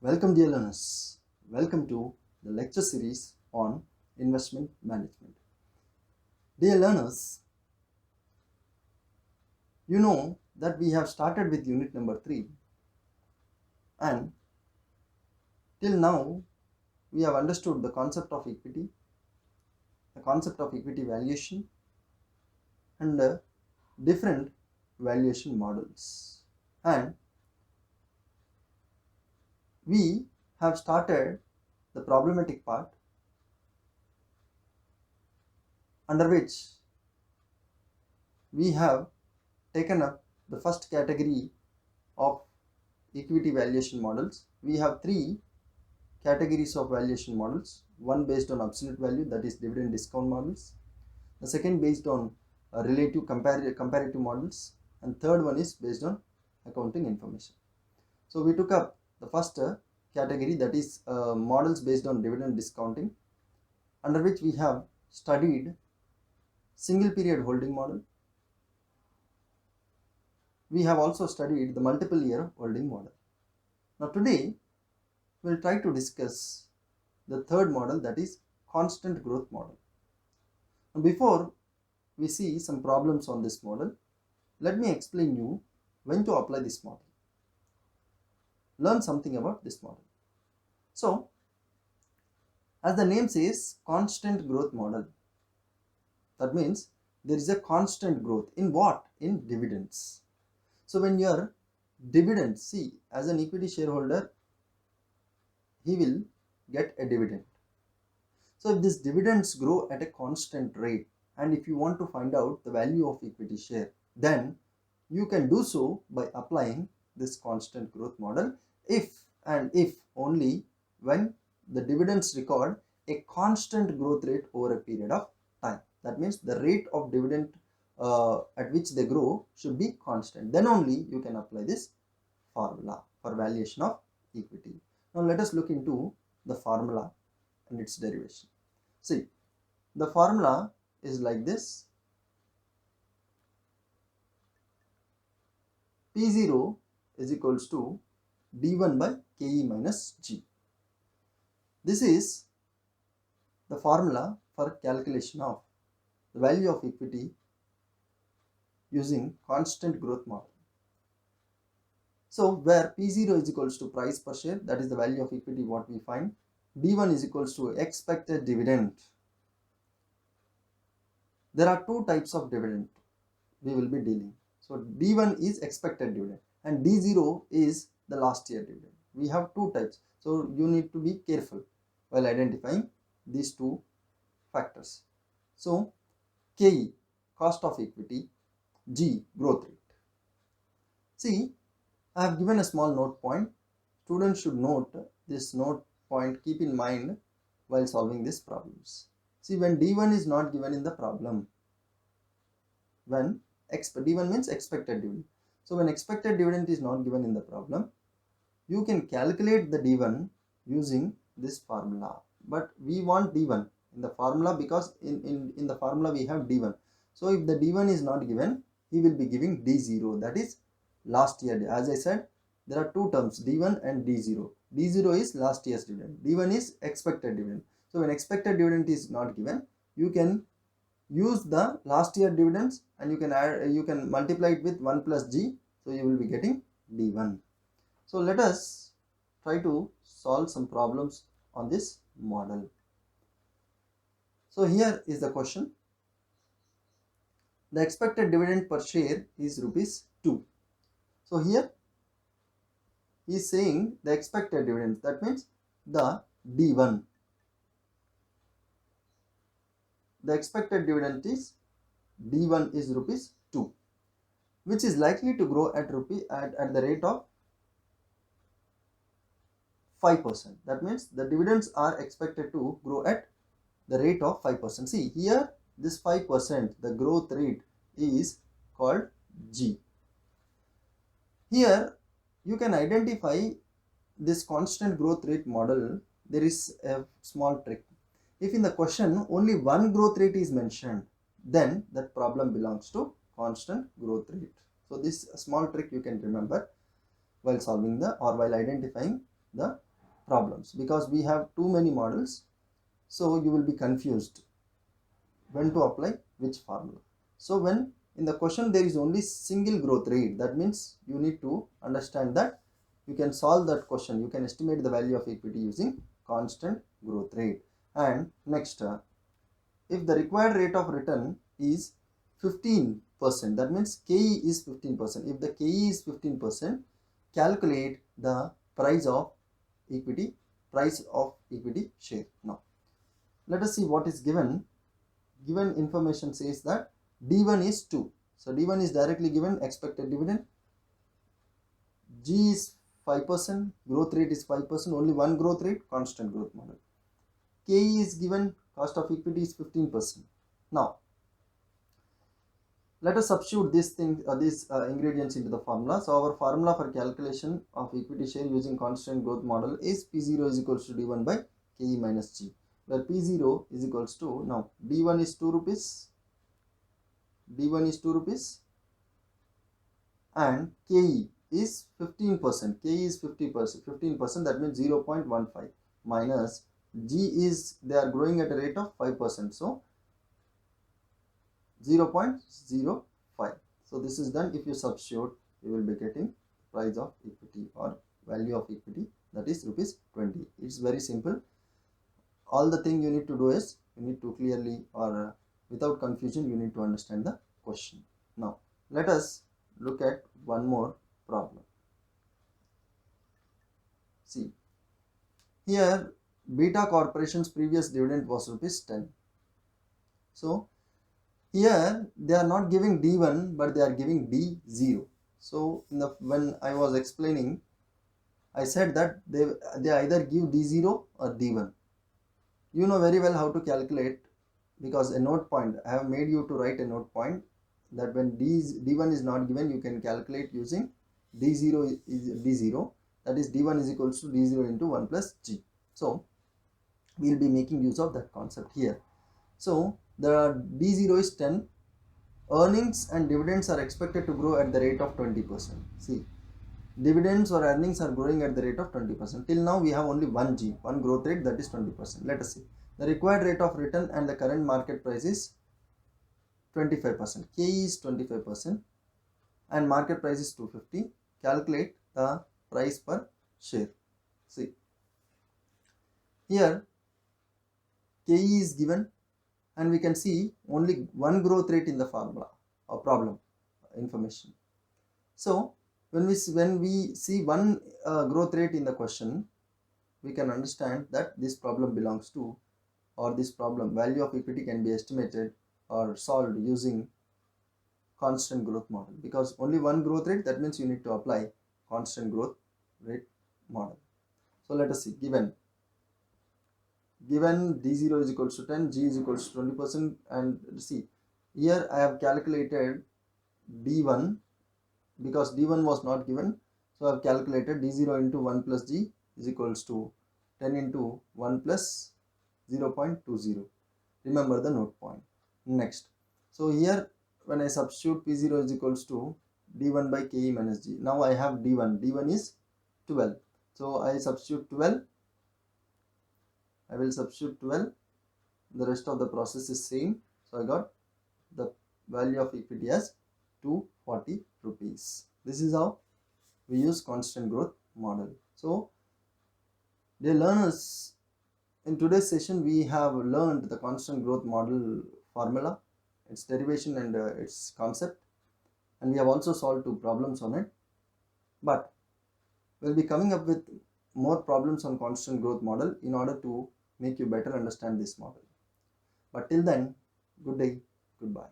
Welcome, dear learners. Welcome to the lecture series on investment management. Dear learners, you know that we have started with unit number 3, and till now we have understood the concept of equity, the concept of equity valuation, and the different valuation models. And we have started the problematic part, under which we have taken up the first category of equity valuation models. We have three categories of valuation models. One based on absolute value, that is dividend discount models. The second based on relative comparative models, and third one is based on accounting information. So we took up the first category, that is models based on dividend discounting, under which we have studied single period holding model. We have also studied the multiple year holding model. Now today we'll try to discuss the third model, that is constant growth model. Now before we see some problems on this model, let me explain you when to apply this model. Learn something about this model. So, as the name says, constant growth model. That means there is a constant growth in what? In dividends. So when your dividend, see, as an equity shareholder, he will get a dividend. So if these dividends grow at a constant rate, and if you want to find out the value of equity share, then you can do so by applying this constant growth model if and if only when the dividends record a constant growth rate over a period of time. That means the rate of dividend at which they grow should be constant. Then only you can apply this formula for valuation of equity. Now let us look into the formula and its derivation. See, the formula is like this. P0 is equals to D1 by KE minus G. This is the formula for calculation of the value of equity using constant growth model. So where P0 is equals to price per share, that is the value of equity what we find. D1 is equals to expected dividend. There are two types of dividend we will be dealing. So D1 is expected dividend and D0 is the last year dividend. We have two types. So you need to be careful while identifying these two factors. So KE, cost of equity, G, growth rate. See, I have given a small note point. Students should note this note point, keep in mind while solving these problems. See, when D1 is not given in the problem, when D1 means expected dividend. So when expected dividend is not given in the problem, you can calculate the D1 using this formula. But we want D1 in the formula because in the formula we have D1. So if the D1 is not given, he will be giving D0, that is last year. As I said, there are two terms, D1 and D0. D0 is last year's dividend. D1 is expected dividend. So when expected dividend is not given, you can use the last year dividends and you can multiply it with 1 plus G. So you will be getting D1. So let us try to solve some problems on this model. So here is the question. The expected dividend per share is rupees 2. So here he is saying the expected dividend, that means the D1. The expected dividend is D1 is rupees 2, which is likely to grow at the rate of 5%. That means the dividends are expected to grow at the rate of 5%. See here, this 5%, the growth rate is called G. Here you can identify this constant growth rate model. There is a small trick. If in the question only one growth rate is mentioned, then that problem belongs to constant growth rate. So this small trick you can remember while solving while identifying the problems because we have too many models, so you will be confused when to apply which formula. So when in the question there is only single growth rate, that means you need to understand that you can solve that question, you can estimate the value of equity using constant growth rate. And next, if the required rate of return is 15%, that means KE is 15%. If the KE is 15%, calculate the price of equity share. Now let us see what is given. Given information says that D1 is 2. So D1 is directly given, expected dividend. G is 5%, growth rate is 5%, only one growth rate, constant growth model. KE is given, cost of equity is 15%. Now let us substitute these ingredients into the formula. So our formula for calculation of equity share using constant growth model is P0 is equals to D1 by KE minus G, where P0 is equals to, now D1 is 2 rupees, and KE is 15%, KE is 15%, that means 0.15 minus G is, they are growing at a rate of 5%, so 0.05. So this is done. If you substitute, you will be getting price of equity or value of equity, that is rupees 20. It's very simple. All the thing you need to do is, you need to clearly or without confusion, you need to understand the question. Now let us look at one more problem. See, here Beta Corporation's previous dividend was rupees 10. So here they are not giving D1, but they are giving D0. So when I was explaining, I said that they either give D0 or D1. You know very well how to calculate, because a note point, I have made you to write a note point that when D1 is not given, you can calculate using D0 is D0, that is D1 is equals to D0 into 1 plus G. So we will be making use of that concept here. So the D0 is 10. Earnings and dividends are expected to grow at the rate of 20%. See, dividends or earnings are growing at the rate of 20%. Till now we have only one G, one growth rate, that is 20%. Let us see. The required rate of return and the current market price is 25%. K is 25% and market price is 250. Calculate the price per share. See, here K is given, and we can see only one growth rate in the formula or problem information. So when we see one growth rate in the question, we can understand that this problem belongs to, or this problem value of equity can be estimated or solved using constant growth model, because only one growth rate, that means you need to apply constant growth rate model. So let us see, given D0 is equals to 10, G is equals to 20%, and see, here I have calculated D1 because D1 was not given. So I have calculated D0 into 1 plus G is equals to 10 into 1 plus 0.20. Remember the note point. Next, so here when I substitute P0 is equals to D1 by KE minus G. Now I have D1 is 12. So I substitute 12. I will substitute 12. The rest of the process is same. So I got the value of equity as 240 rupees. This is how we use constant growth model. So dear learners, in today's session we have learned the constant growth model formula, its derivation and its concept, and we have also solved 2 problems on it. But we'll be coming up with more problems on constant growth model in order to make you better understand this model. But till then, good day, goodbye.